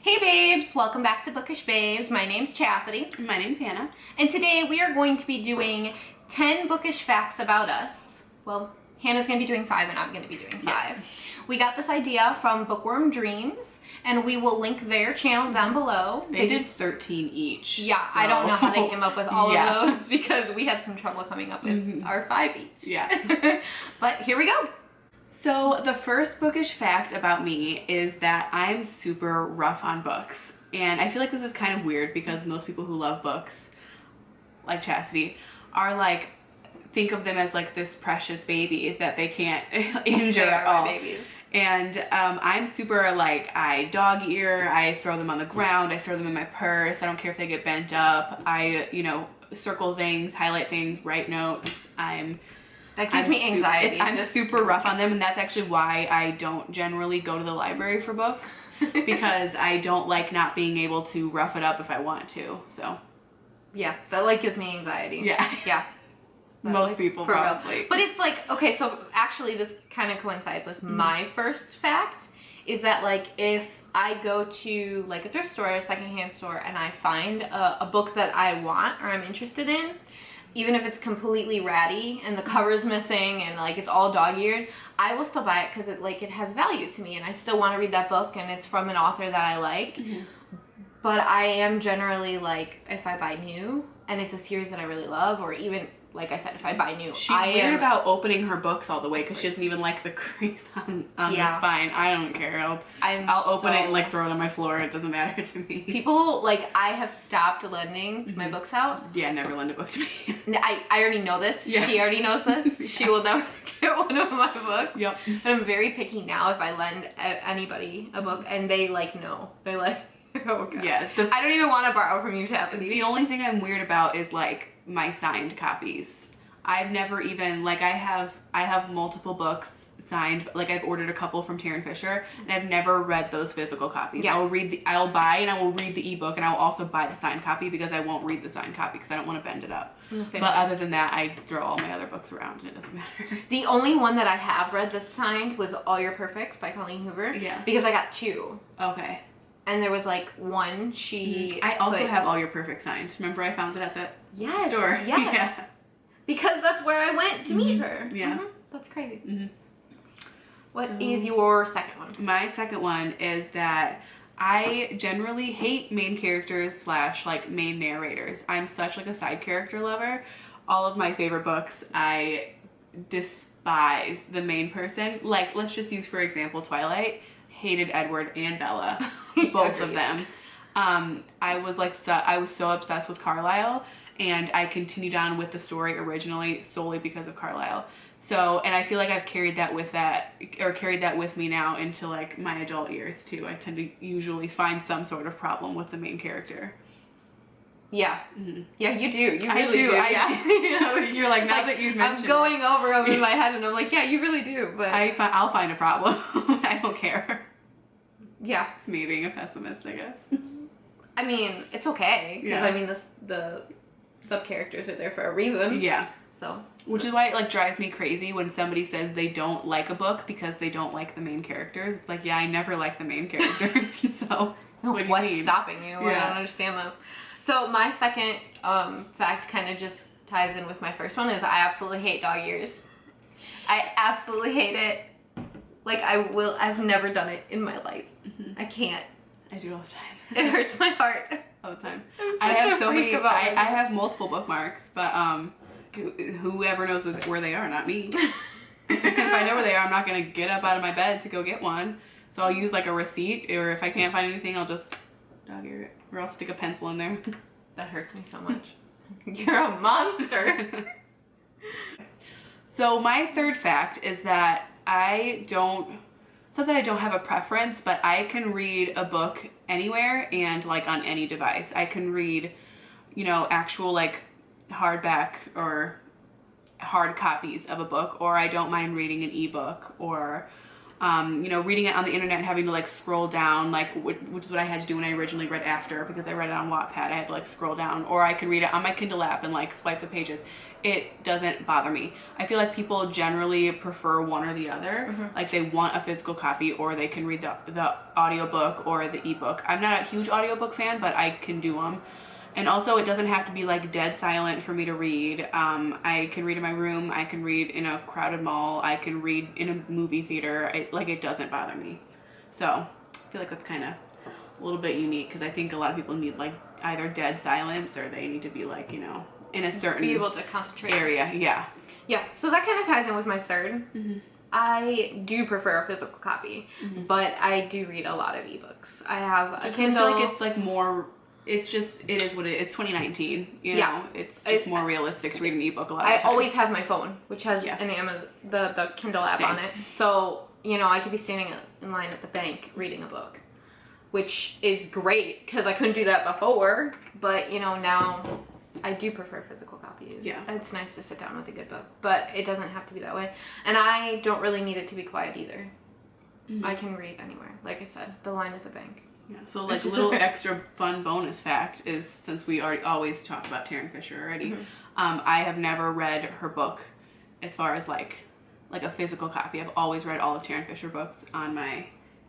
Hey babes, welcome back to Bookish Babes. My name's Chastity. My name's Hannah. And today we are going to be doing 10 bookish facts about us. Well, Hannah's going to be doing 5 and I'm going to be doing 5. Yeah. We got this idea from Bookworm Dreams and we will link their channel down below. They did 13 each. Yeah, so. I don't know how they came up with all of those because we had some trouble coming up with our 5 each. Yeah. But here we go. So the first bookish fact about me is that I'm super rough on books. And I feel like this is kind of weird because most people who love books, like Chastity, are like, think of them as like this precious baby that they can't injure at all. Babies. And I'm super like, I dog ear, I throw them on the ground, I throw them in my purse, I don't care if they get bent up, I, circle things, highlight things, write notes. That gives me anxiety. I'm super rough on them, and that's actually why I don't generally go to the library for books, because I don't like not being able to rough it up if I want to, so. Yeah, that like gives me anxiety. Yeah. Yeah. Most people probably. Real. But it's like, okay, so actually this kind of coincides with my first fact, is that like if I go to like a thrift store or a secondhand store and I find a book that I want or I'm interested in, even if it's completely ratty and the cover's missing and like it's all dog-eared, I will still buy it because it has value to me and I still want to read that book and it's from an author that I like. But I am generally like, if I buy new and it's a series that I really love, or even like I said, if I buy new, she's weird about opening her books all the way because she doesn't even like the crease on the spine. I don't care. I'll open it and like throw it on my floor. It doesn't matter to me. People like, I have stopped lending my books out. Yeah, never lend a book to me. I already know this. Yeah. She already knows this. She will never get one of my books. Yep. But I'm very picky now if I lend anybody a book and they like no. They're like, oh god. Yeah. I don't even want to borrow from you, Chastity. The only thing I'm weird about is like my signed copies. I've never even, like, I have multiple books signed, like I've ordered a couple from Taryn Fisher, and I've never read those physical copies. Yeah. I'll buy and I will read the ebook, and I will also buy the signed copy because I won't read the signed copy because I don't want to bend it up. But other than that, I throw all my other books around and it doesn't matter. The only one that I have read that's signed was All Your Perfects by Colleen Hoover. Yeah. Because I got 2. Okay. And there was like one I also have All Your Perfect signed. Remember I found it at that store? Yes. Yeah. Because that's where I went to meet her. Yeah. That's crazy. What is your second one? My second one is that I generally hate main characters / like main narrators. I'm such like a side character lover. All of my favorite books, I despise the main person. Like, let's just use for example Twilight. Hated Edward and Bella, both of them. I was so obsessed with Carlisle, and I continued on with the story originally solely because of Carlisle. So, and I feel like I've carried that with me now into like my adult years too. I tend to usually find some sort of problem with the main character. Yeah. Yeah, you do. You really do. Yeah. You're like, now that you've mentioned I'm going over in my head and I'm like, yeah, you really do. But I'll find a problem. I don't care. Yeah. It's me being a pessimist, I guess. I mean, it's okay. Because I mean, the sub-characters are there for a reason. Yeah. So. Which is why it like drives me crazy when somebody says they don't like a book because they don't like the main characters. It's like, yeah, I never like the main characters. So what's stopping you? I don't understand that. So my second fact kind of just ties in with my first one, is I absolutely hate dog ears. I absolutely hate it. Like I've never done it in my life. I can't. I do all the time. It hurts my heart. All the time. I have so many, I have multiple bookmarks, but whoever knows where they are, not me. If I know where they are, I'm not going to get up out of my bed to go get one. So I'll use like a receipt, or if I can't find anything, I'll just dog ear it. Or I'll stick a pencil in there. That hurts me so much. You're a monster. So my third fact is that it's not that I don't have a preference, but I can read a book anywhere and like on any device. I can read, actual like hardback or hard copies of a book, or I don't mind reading an ebook, or You know, reading it on the internet and having to like scroll down, like which is what I had to do when I originally read After, because I read it on Wattpad. I had to like scroll down, or I can read it on my Kindle app and like swipe the pages. It doesn't bother me. I feel like people generally prefer one or the other. Like they want a physical copy, or they can read the audiobook or the ebook. I'm not a huge audiobook fan, but I can do them. And also, it doesn't have to be like dead silent for me to read. I can read in my room. I can read in a crowded mall. I can read in a movie theater. It doesn't bother me. So I feel like that's kind of a little bit unique, because I think a lot of people need like either dead silence, or they need to be like, you know, in a certain be able to concentrate area. Yeah. Yeah. So that kind of ties in with my third. I do prefer a physical copy, but I do read a lot of ebooks. I have a Kindle. I feel like it's like more. It's just, it is what it is. It's 2019, you know? It's just more realistic to read an ebook a lot of times. I always have my phone, which has an Amazon, the Kindle app on it. So, you know, I could be standing in line at the bank reading a book, which is great, because I couldn't do that before. But, you know, now I do prefer physical copies. Yeah. It's nice to sit down with a good book, but it doesn't have to be that way. And I don't really need it to be quiet either. I can read anywhere. Like I said, the line at the bank. Yeah, so like a little extra fun bonus fact is, since we always talk about Taryn Fisher already, I have never read her book as far as like a physical copy. I've always read all of Taryn Fisher books on my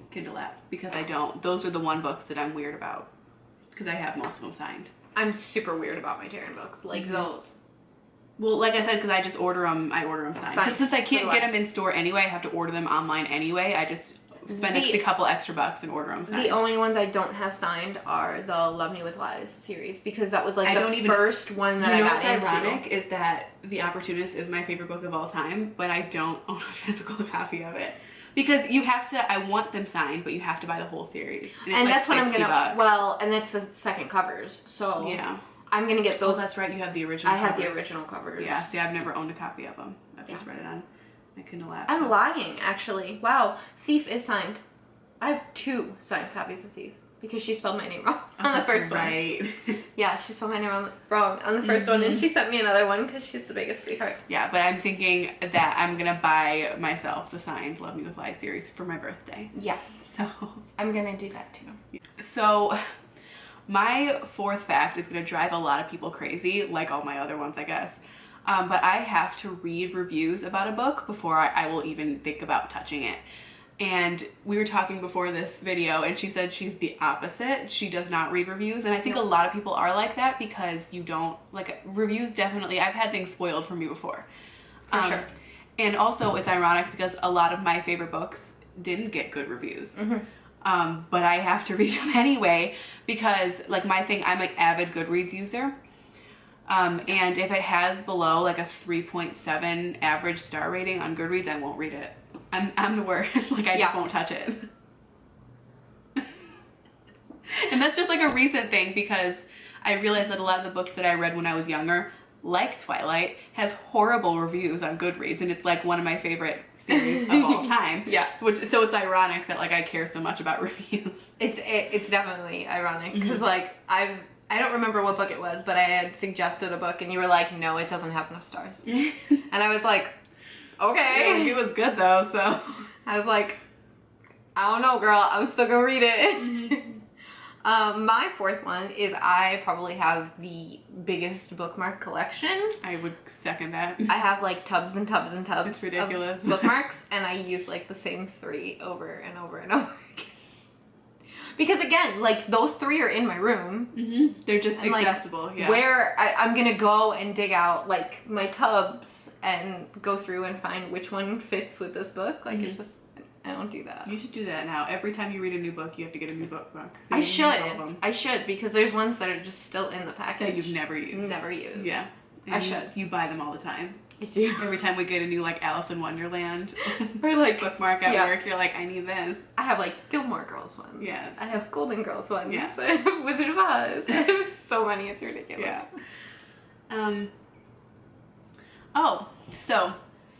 Kindle app, because those are the one books that I'm weird about, because I have most of them signed. I'm super weird about my Taryn books. Like well, like I said, because I just order them signed. Because since I can't get them in store anyway, I have to order them online anyway. I just spend a couple extra bucks and order them signed. The only ones I don't have signed are the Love Me With Lies series, because that was like the first one that I got into. You know what's ironic is that The Opportunist is my favorite book of all time, but I don't own a physical copy of it. Because you have to, I want them signed, but you have to buy the whole series. And that's like what I'm gonna, $60. well, and that's the second covers, so. Yeah. I'm gonna get those. Oh, that's right, you have the original covers. I have the original covers. Yeah, see, I've never owned a copy of them. I've just read it on my Kindle app. I'm lying, actually. Wow, Thief is signed. I have 2 signed copies of Thief, because she spelled my name wrong on the first one. Yeah, she spelled my name wrong on the first one, and she sent me another one because she's the biggest sweetheart. Yeah, but I'm thinking that I'm gonna buy myself the signed Love Me With Lies series for my birthday. Yeah. So I'm gonna do that too. So my fourth fact is gonna drive a lot of people crazy, like all my other ones, I guess. But I have to read reviews about a book before I will even think about touching it. And we were talking before this video, and she said she's the opposite. She does not read reviews, and I think a lot of people are like that, because you don't, like, reviews definitely, I've had things spoiled for me before. For sure. And also, it's ironic because a lot of my favorite books didn't get good reviews. But I have to read them anyway, because, like, my thing, I'm an avid Goodreads user. And if it has below, like, a 3.7 average star rating on Goodreads, I won't read it. I'm the worst. Like, I just won't touch it. And that's just like a recent thing, because I realized that a lot of the books that I read when I was younger, like Twilight, has horrible reviews on Goodreads, and it's like one of my favorite series of all time. So it's ironic that like I care so much about reviews. It's definitely ironic, because like I don't remember what book it was, but I had suggested a book, and you were like, no, it doesn't have enough stars. And I was like, okay. Yeah, it was good though, so. I was like, I don't know, girl. I'm still gonna read it. My fourth one is I probably have the biggest bookmark collection. I would second that. I have like tubs and tubs and tubs it's ridiculous. of bookmarks, and I use like the same 3 over and over and over again. Because again, like those 3 are in my room. They're just and, accessible. Like, where I'm gonna go and dig out like my tubs and go through and find which one fits with this book. Like it's just, I don't do that. You should do that now. Every time you read a new book, you have to get a new bookmark. So I should, because there's ones that are just still in the package. That you've never used. Never used. Yeah. And I should. You buy them all the time. I do. Every time we get a new like Alice in Wonderland or like bookmark at work, you're like, I need this. I have like Gilmore Girls ones. Yes. I have Golden Girls ones. Yeah. I have Wizard of Oz. I have so many, it's ridiculous. Yeah. Oh, so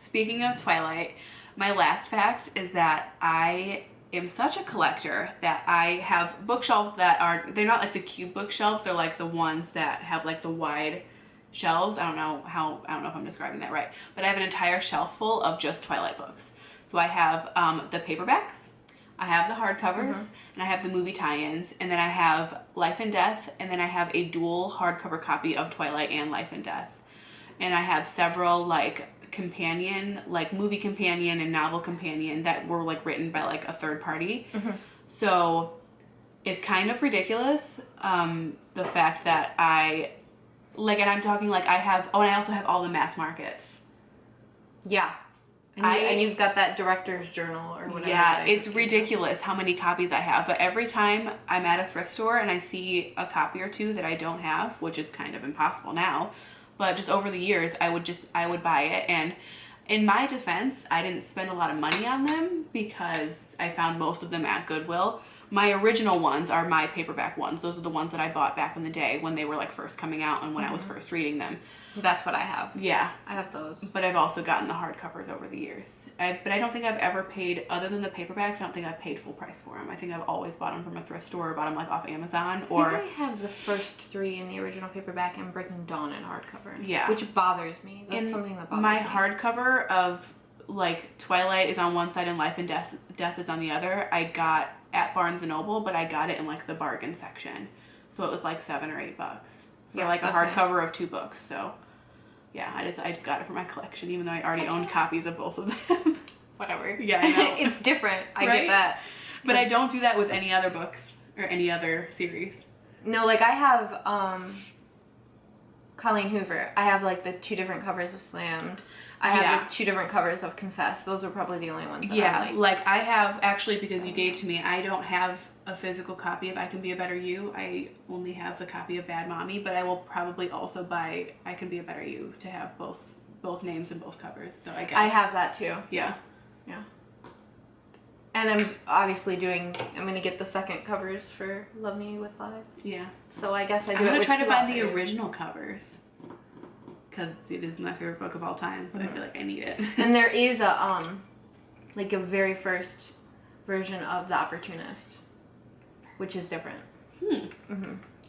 speaking of Twilight, my last fact is that I am such a collector that I have bookshelves that they're not like the cube bookshelves, they're like the ones that have like the wide shelves. I don't know if I'm describing that right, but I have an entire shelf full of just Twilight books. So So I have the paperbacks, I have the hardcovers, and I have the movie tie-ins, and then I have Life and Death, and then I have a dual hardcover copy of Twilight and Life and Death. And I have several like companion, like movie companion and novel companion that were like written by like a third party. So it's kind of ridiculous, the fact that I, like, and I'm talking like I have, oh, and I also have all the mass markets. Yeah. And you've got that director's journal or whatever. Yeah, it's ridiculous how many copies I have. But every time I'm at a thrift store and I see a copy or two that I don't have, which is kind of impossible now, but just over the years, I would buy it. And in my defense, I didn't spend a lot of money on them because I found most of them at Goodwill. My original ones are my paperback ones. Those are the ones that I bought back in the day when they were like first coming out and when I was first reading them. That's what I have. Yeah. I have those. But I've also gotten the hardcovers over the years. But I don't think I've ever paid, other than the paperbacks, I don't think I've paid full price for them. I think I've always bought them from a thrift store or bought them like off Amazon. Or I think I have the first 3 in the original paperback and Breaking Dawn in hardcover. Yeah. Which bothers me. That's something that bothers my me. My hardcover of like Twilight is on one side and Life and Death is on the other. I got at Barnes & Noble, but I got it in like the bargain section. So it was like $7 or $8 for like a hardcover of 2 books. So yeah, I just got it for my collection, even though I already owned copies of both of them. Whatever. Yeah, I know. It's different. I get that. But I don't do that with any other books or any other series. No, like I have Colleen Hoover. I have like the 2 different covers of Slammed. I have the 2 different covers of Confess. Those are probably the only ones that I like I have, actually, because you gave to me, I don't have a physical copy of I Can Be a Better You. I only have the copy of Bad Mommy, but I will probably also buy I Can Be a Better You to have both names and both covers. So I guess I have that too. Yeah. Yeah. And I'm obviously I'm going to get the second covers for Love Me With Lies. Yeah. So I guess I do I'm it going with to try to find authors. the original covers, because it is my favorite book of all time, so I feel like I need it. And there is a like a very first version of The Opportunist, which is different.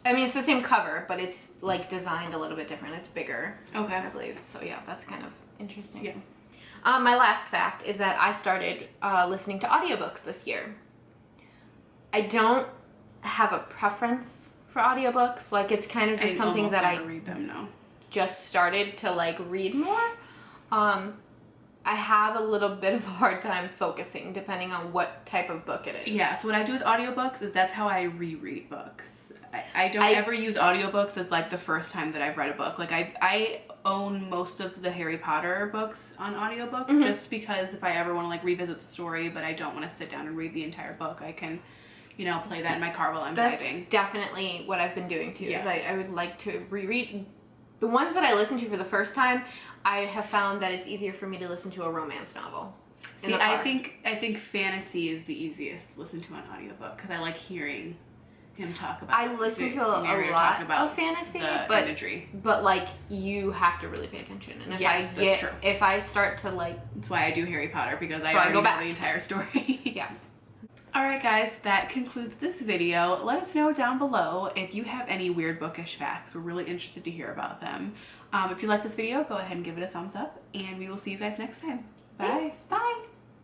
I mean, it's the same cover, but it's like designed a little bit different. It's bigger, I believe. So yeah, that's kind of interesting. Yeah. My last fact is that I started listening to audiobooks this year. I don't have a preference for audiobooks. Like, it's kind of just something that I read them now. Just started to like read more. I have a little bit of a hard time focusing depending on what type of book it is. Yeah, so what I do with audiobooks is that's how I reread books. I don't ever use audiobooks as like the first time that I've read a book. Like I own most of the Harry Potter books on audiobook just because if I ever want to like revisit the story but I don't want to sit down and read the entire book, I can, you know, play that in my car while I'm driving. That's definitely what I've been doing too. Yeah. Is I would like to reread the ones that I listen to for the first time. I have found that it's easier for me to listen to a romance novel. See, I think fantasy is the easiest to listen to on audiobook because I like hearing him talk about. I listen to a lot of fantasy, but imagery. But like you have to really pay attention. And if I start to like, that's why I do Harry Potter, because I already know the entire story. Yeah. Alright guys, that concludes this video. Let us know down below if you have any weird bookish facts. We're really interested to hear about them. If you like this video, go ahead and give it a thumbs up, and we will see you guys next time. Bye. Thanks. Bye.